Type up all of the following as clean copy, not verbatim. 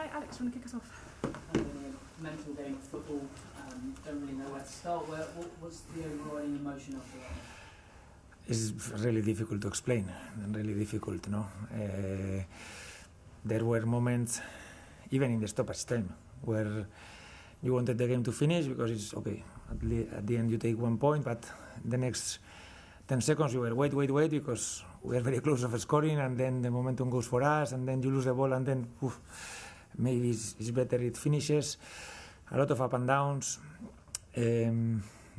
Hi, Alex, you want to kick us off? Mental game of football, don't really know where to start. What's the overriding emotion after that? It's really difficult to explain, and really difficult, no? There were moments, even in the stoppage time, where you wanted the game to finish because it's okay. At the end you take 1 point, but the next 10 seconds you were wait, because we are very close of scoring, and then the momentum goes for us, and then you lose the ball, and then maybe it's better it finishes. A lot of up and downs.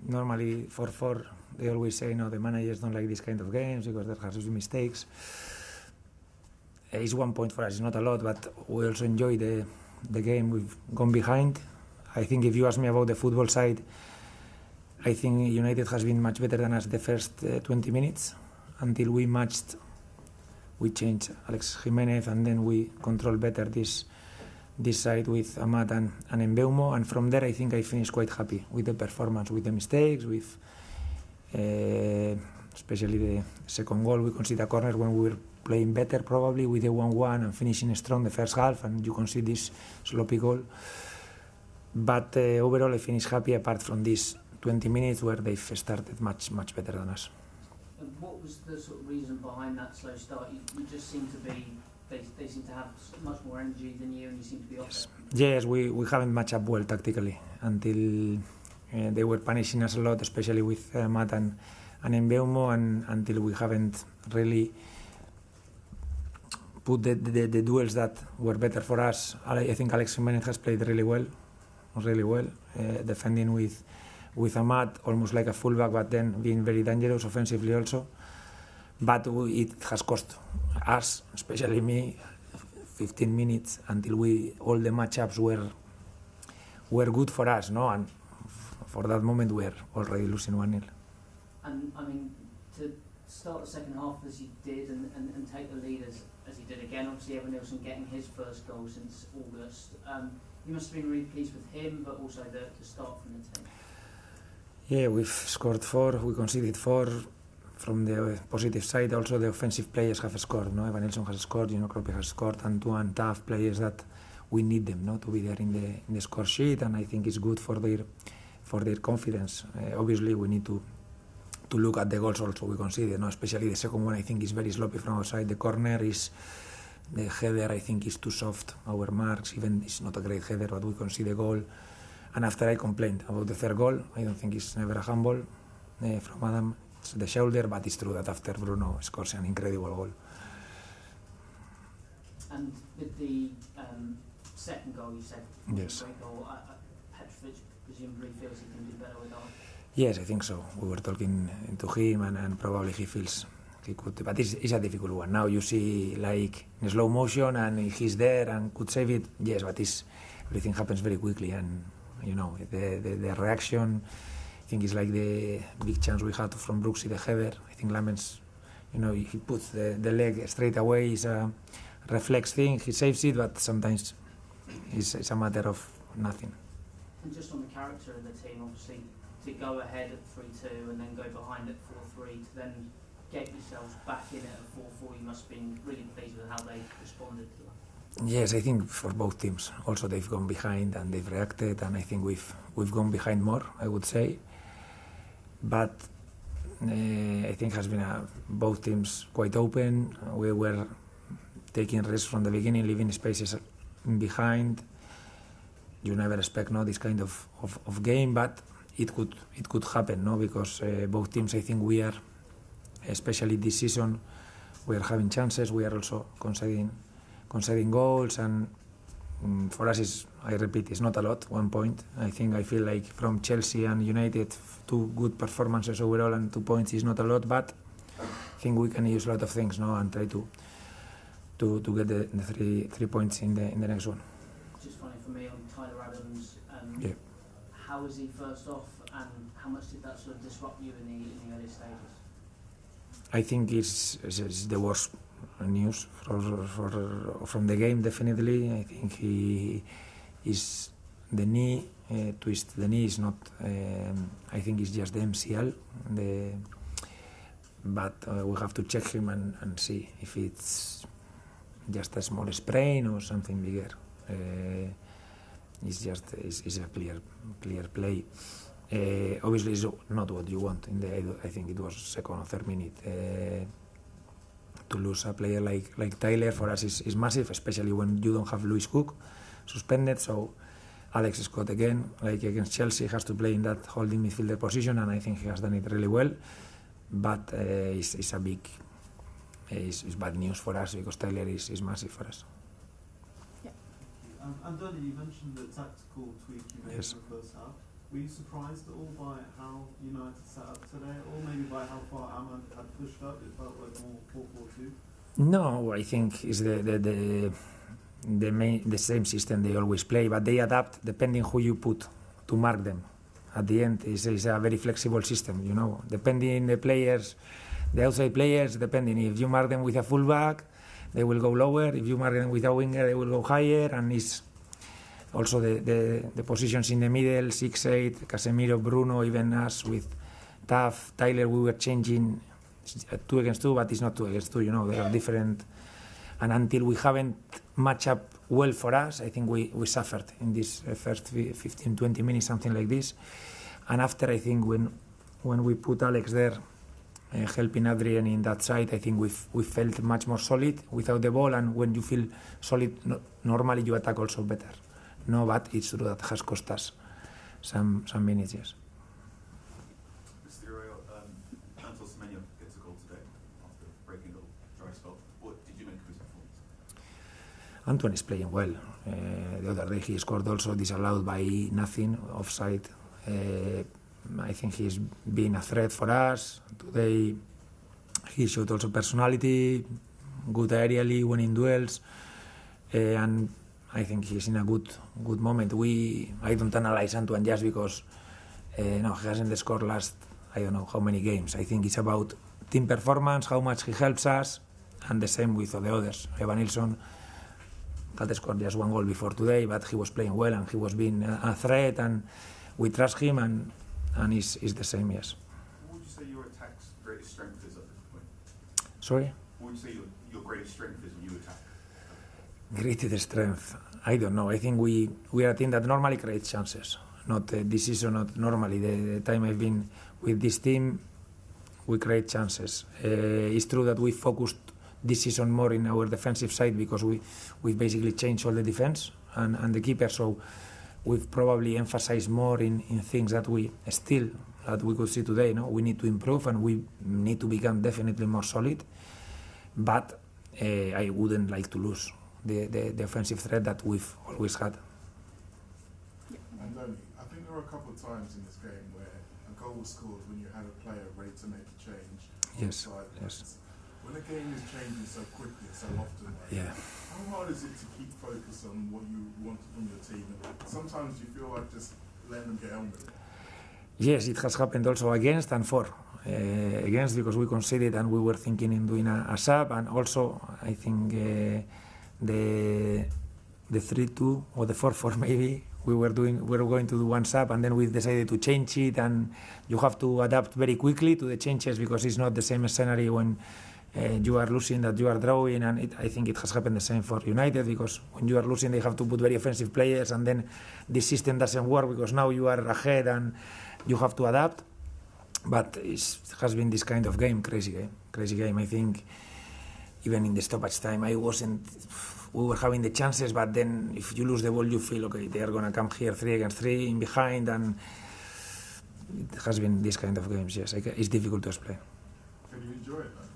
Normally, for they always say, no, the managers don't like this kind of games because there has to be mistakes. It's 1 point for us, it's not a lot, but we also enjoy the game. We've gone behind. I think if you ask me about the football side, I think United has been much better than us the first 20 minutes until we matched. We changed Alex Jimenez, and then we controlled better this side with Amat and Mbeumo, and from there I think I finished quite happy with the performance, with the mistakes, with especially the second goal. We conceded a corner when we were playing better, probably with the 1-1 and finishing strong the first half, and you concede this sloppy goal. But overall I finished happy, apart from these 20 minutes where they've started much better than us. And what was the sort of reason behind that slow start? You just seem to be, they seem to have much more energy than you, and you seem to be off it. Yes, we haven't matched up well tactically until they were punishing us a lot, especially with Matt and Mbeumo, and until we haven't really put the duels that were better for us. I think Alex Jimenez has played really well, defending with Amat almost like a fullback, but then being very dangerous offensively also. But it has cost us, especially me, 15 minutes until all the matchups were good for us, no? And for that moment we were already losing 1-0. And I mean, to start the second half as you did and take the lead as he did again, obviously Evan Nilsson getting his first goal since August. You must have been really pleased with him, but also the start from the team. Yeah, we've scored 4, we conceded 4. From the positive side, also the offensive players have scored. No, Evan Nilsson has scored, Kropi has scored, and two tough players that we need them, no, to be there in the score sheet, and I think it's good for their confidence. Obviously, we need to look at the goals also we conceded, no, especially the second one. I think is very sloppy from outside. The corner the header I think is too soft. Our marks, even it's not a great header, but we concede a goal. And after I complained about the third goal, I don't think it's never a handball from Adam. It's the shoulder, but it's true that after Bruno scores an incredible goal. And with the second goal, you said yes. Great goal. Petrovic presumably feels he can do better with that. Yes, I think so. We were talking to him, and probably he feels he could. But it's a difficult one. Now you see like in slow motion, and he's there and could save it. Yes, but everything happens very quickly, and the reaction. I think it's like the big chance we had from Brooksy, the header. I think Lamens, he puts the leg straight away. It's a reflex thing. He saves it, but sometimes it's a matter of nothing. And just on the character of the team, obviously, to go ahead at 3-2 and then go behind at 4-3, to then get yourselves back in at 4-4, you must have been really pleased with how they responded to that. Yes, I think for both teams. Also, they've gone behind and they've reacted, and I think we've gone behind more, I would say. But I think has been both teams quite open. We were taking risks from the beginning, leaving spaces behind. You never expect this kind of game, but it could happen, no? Because both teams, I think we are, especially this season, we are having chances. We are also conceding goals, and for us, I repeat, it's not a lot, 1 point. I feel like from Chelsea and United, 2 good performances overall, and 2 points is not a lot, but I think we can use a lot of things now and try to get the 3 points in the next one. Just funny for me on Tyler Adams, yeah. How was he first off, and how much did that sort of disrupt you in the early stages? I think it's the worst news from the game, definitely. I think he is the knee twist. The knee is not. I think it's just the MCL. But we have to check him and see if it's just a small sprain or something bigger. It's just it's a clear play. Obviously, it's not what you want. I think it was second or third minute. To lose a player like Tyler for us is massive, especially when you don't have Lewis Cook suspended. So Alex Scott again, like against Chelsea, has to play in that holding midfielder position, and I think he has done it really well. But it's bad news for us because Tyler is massive for us. Anthony, you mentioned the tactical tweak you made in the first half. Were you surprised at all by how United set up today, or maybe by how far Ahmad had pushed up? It felt like more 4-4-2. No, I think it's the same system they always play, but they adapt depending who you put to mark them. At the end, it's a very flexible system, depending the players, the outside players, depending if you mark them with a fullback, they will go lower. If you mark them with a winger, they will go higher, and it's also the positions in the middle, 6-8, Casemiro, Bruno, even us with Taff, Tyler, we were changing 2 against 2, but it's not 2 against 2, they are different. And until we haven't matched up well for us, I think we suffered in this first 15-20 minutes, something like this. And after, I think when we put Alex there, helping Adrian in that side, I think we felt much more solid without the ball, and when you feel solid, normally you attack also better. No, but it's true that has cost us some minutes, yes. Mysterio, Anton Semenyo gets a goal today after breaking a dry spell. What did you make of his performance? Antoine is playing well. The other day he scored also disallowed by nothing, offside. I think he's been a threat for us. Today he showed also personality, good aerially, winning duels, and I think he's in a good moment. I don't analyze Antoine just because he hasn't scored last I don't know how many games. I think it's about team performance, how much he helps us, and the same with the others. Evan Nilsson had scored just 1 goal before today, but he was playing well and he was being a threat, and we trust him, and he's the same, yes. What would you say your attack's greatest strength is at this point? Sorry? What would you say your greatest strength is when you attack? Greatest strength, I don't know. I think we are a team that normally creates chances. Not this season, not normally. The time I've been with this team, we create chances. It's true that we focused this season more in our defensive side because we've basically changed all the defense and the keeper. So we've probably emphasized more in things that we could see today. We need to improve and we need to become definitely more solid. But I wouldn't like to lose the offensive threat that we've always had. And I think there were a couple of times in this game where a goal was scored when you had a player ready to make a change. Yes, yes. When the game is changing so quickly, so often, how hard is it to keep focus on what you want from your team? And sometimes you feel like just letting them get on with it. Yes, it has happened also against and for. Against because we conceded and we were thinking in doing a sub, and also I think the 3-2 or the 4-4 maybe we were going to do one sub, and then we decided to change it, and you have to adapt very quickly to the changes because it's not the same scenario when you are losing that you are drawing, and I think it has happened the same for United because when you are losing they have to put very offensive players, and then this system doesn't work because now you are ahead and you have to adapt. But it has been this kind of game, crazy game. I think even in the stoppage time we were having the chances, but then if you lose the ball you feel okay, they are going to come here 3 against 3 in behind, and it has been this kind of games. Yes, it's difficult to explain. Can you enjoy it then?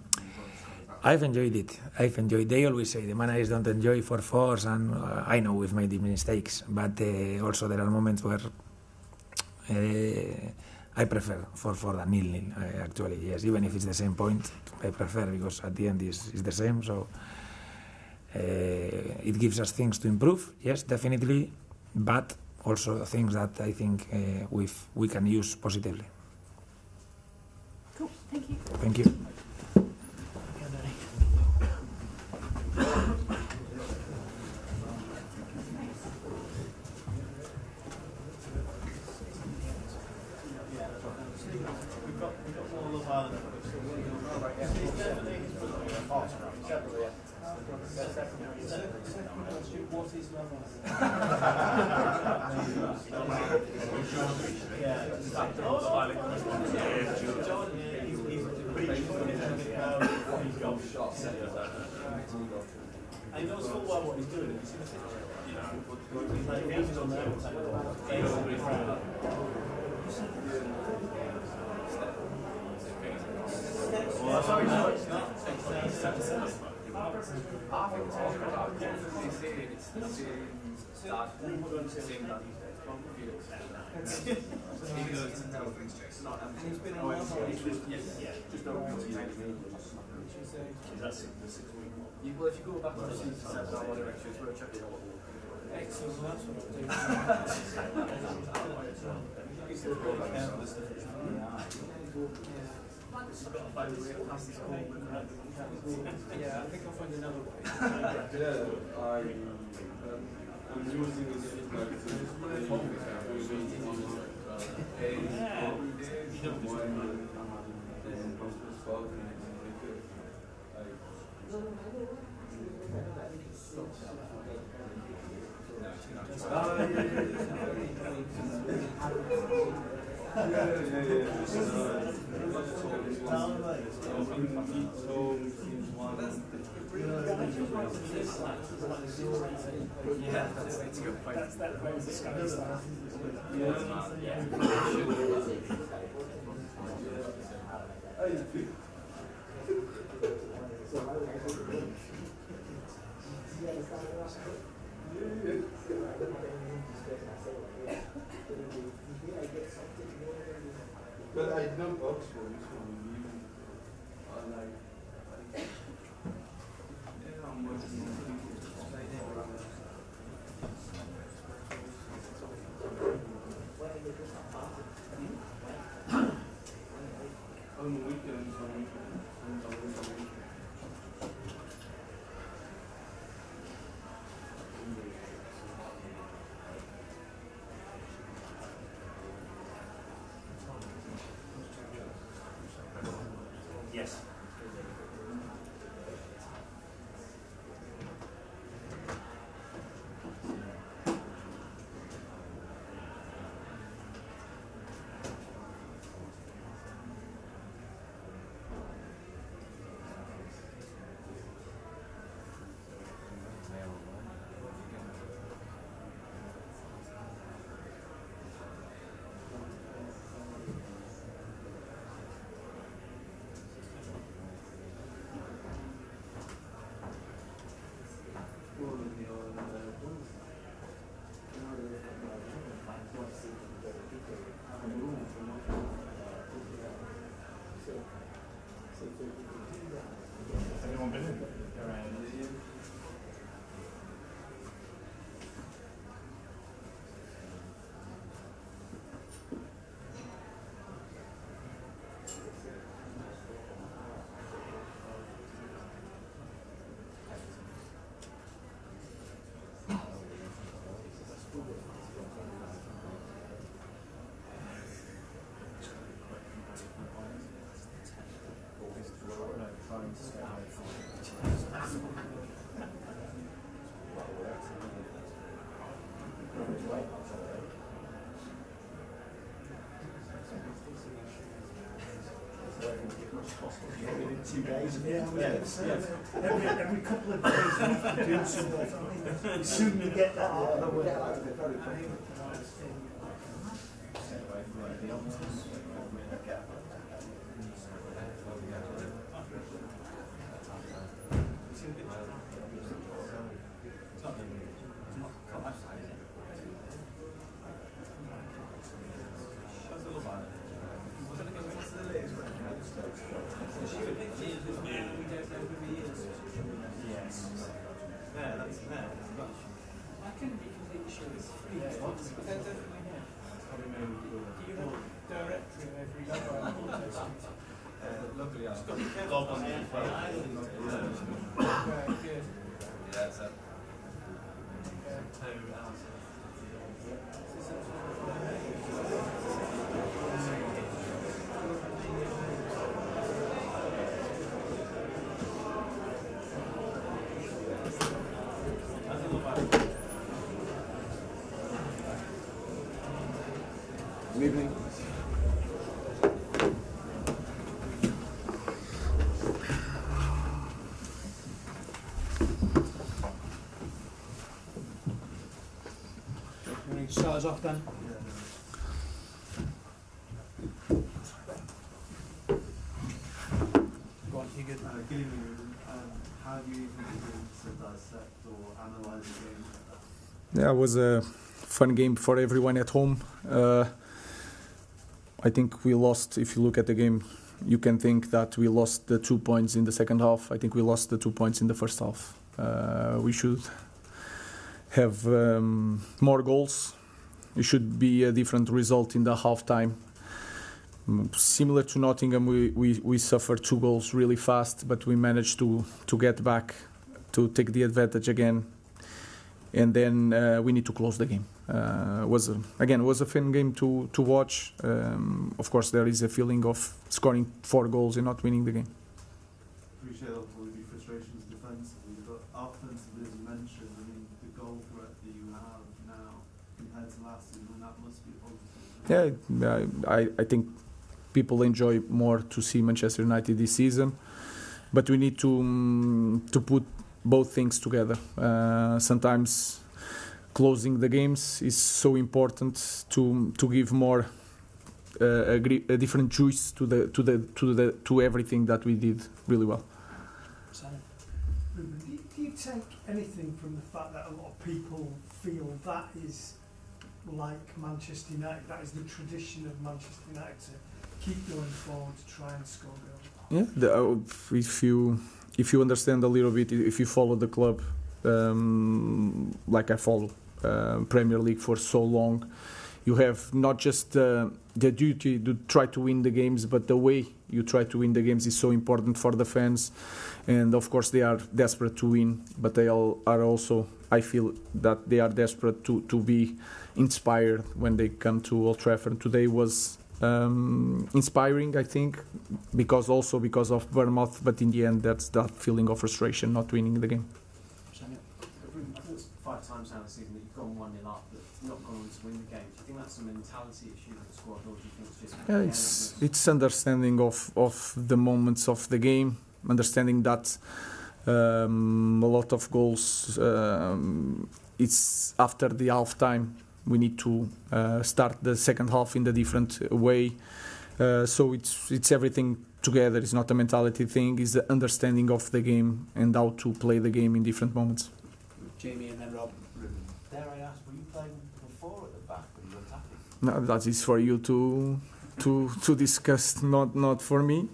I've enjoyed it. They always say the managers don't enjoy 4-4s, and I know we've made mistakes, but also there are moments where I prefer 4-4 than 0-0, actually, yes. Even if it's the same point, I prefer because at the end it's the same. So it gives us things to improve, yes, definitely, but also things that I think we can use positively. Cool, thank you. Thank you. We've got more Love Island. What is love? And he knows full well what he's doing. He's in the picture. He's like, he's on there. Well, sorry, no, it's not. Well, if you go back to the season, it's worth checking out what Excellent, that's what I'm doing. Yeah, I think I'll find another way. I'm using this yeah, that's a good point. That's that kind of discussion stuff. But I did not Oxford, this one, even I'm working on on the weekends, Yes. Anyone been in? Within 2 days. Every couple of days you have to do something. The sooner you get that out of the way. Luckily, I've got start us off then. Yeah, no. Go on, you good? Gillian, how do you even begin to dissect or analyse a game like that? Yeah, it was a fun game for everyone at home. I think we lost. If you look at the game, you can think that we lost the 2 points in the second half. I think we lost the 2 points in the first half. We should have more goals. It should be a different result in the half time. Similar to Nottingham, we suffered 2 goals really fast, but we managed to get back, to take the advantage again, and then we need to close the game. It was a fun game to watch. Of course, there is a feeling of scoring 4 goals and not winning the game. Appreciate that will be frustrations defensively, but offensively, as you mentioned, I mean, the goal threat that you have now compared to last season, that must be positive. Yeah, I think people enjoy more to see Manchester United this season, but we need to put both things together. Sometimes closing the games is so important to give more a different juice to everything that we did really well. Ruben, do you take anything from the fact that a lot of people feel that is like Manchester United, that is the tradition of Manchester United, to keep going forward, to try and score goals? Yeah, if you understand a little bit, if you follow the club, like I follow Premier League for so long, you have not just the duty to try to win the games, but the way you try to win the games is so important for the fans. And of course they are desperate to win, but they all are also, I feel that they are desperate to be inspired when they come to Old Trafford. Today was inspiring, I think, because of Bournemouth, but in the end that's that feeling of frustration not winning the game. I think it's 5 times now this season that you've gone 1-0 up, but not gone on to win the game. Do you think that's a mentality issue with the squad, or do you think it's just... Yeah, it's understanding of the moments of the game, understanding that a lot of goals, it's after the half time. We need to start the second half in a different way. So it's everything together. It's not a mentality thing. It's the understanding of the game and how to play the game in different moments. Jamie and then Rob. Dare I ask, were you playing before at the back when you were attacking? No, that is for you to discuss, not for me.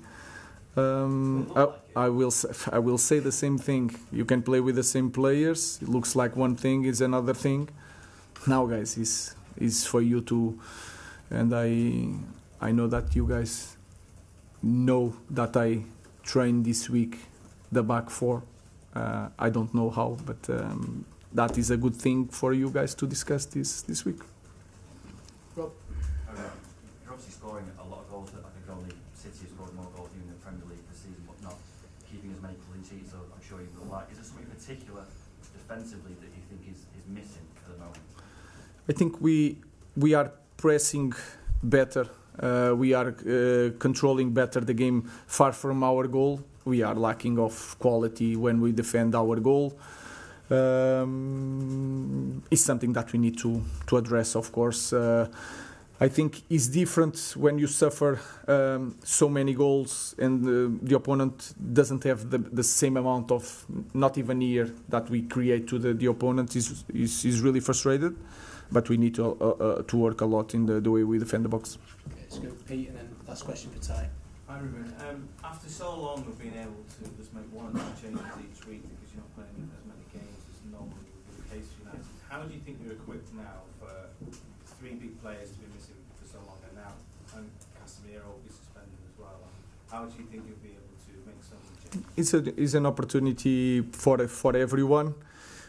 I will say the same thing. You can play with the same players. It looks like one thing is another thing. Now, guys, is for you to, and I know that you guys know that I trained this week the back 4. I don't know how, but that is a good thing for you guys to discuss this week. Rob? You're obviously scoring a lot of goals. I think only City have scored more goals in the Premier League this season, but not keeping as many clean sheets, so I'm sure you will like. Is there something particular defensively that you think is missing at the moment? I think we are pressing better. We are controlling better the game far from our goal. We are lacking of quality when we defend our goal. It's something that we need to address, of course. I think it's different when you suffer so many goals and the opponent doesn't have the same amount of, not even near, that we create to the opponent. Is really frustrated. But we need to work a lot in the way we defend the box. Okay, let's go Pete, and then last question for Ty. Hi Ruben, after so long of being able to just make 1 or 2 changes each week because you're not playing as many games as normally would be the case for United, how do you think you're equipped now for 3 big players to be missing for so long, and now and Casemiro will be suspended as well? How do you think you'll be able to make some changes? It's an opportunity for everyone.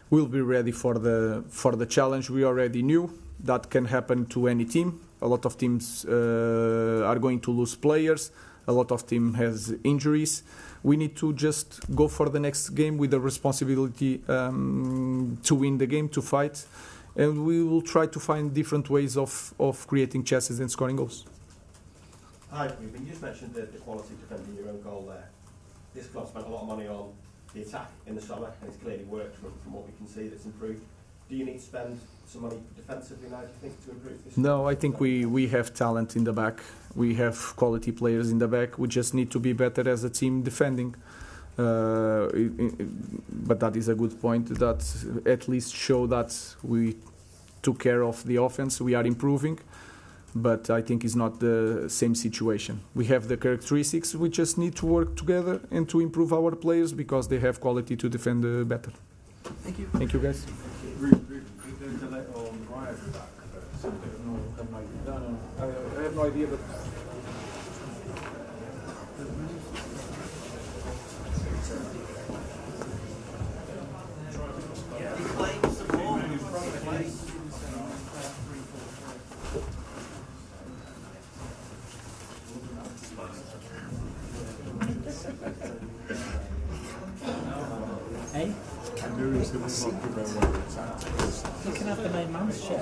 We'll be ready for the challenge. We already knew that can happen to any team. A lot of teams are going to lose players. A lot of team has injuries. We need to just go for the next game with the responsibility to win the game, to fight, and we will try to find different ways of creating chances and scoring goals. Hi, Ruben. You just mentioned the quality of defending your own goal there. This club spent a lot of money on the attack in the summer, and it's clearly worked from what we can see. That's improved. Do you need to spend some money defensively now, do you think, to improve this? No, I think we have talent in the back. We have quality players in the back. We just need to be better as a team defending. But that is a good point, that at least show that we took care of the offense. We are improving, but I think it's not the same situation. We have the characteristics. We just need to work together and to improve our players because they have quality to defend better. Thank you. Thank you, guys. I have no idea, but Hey? I knew he was going to move on to go where it's at. You can have the main man's chair.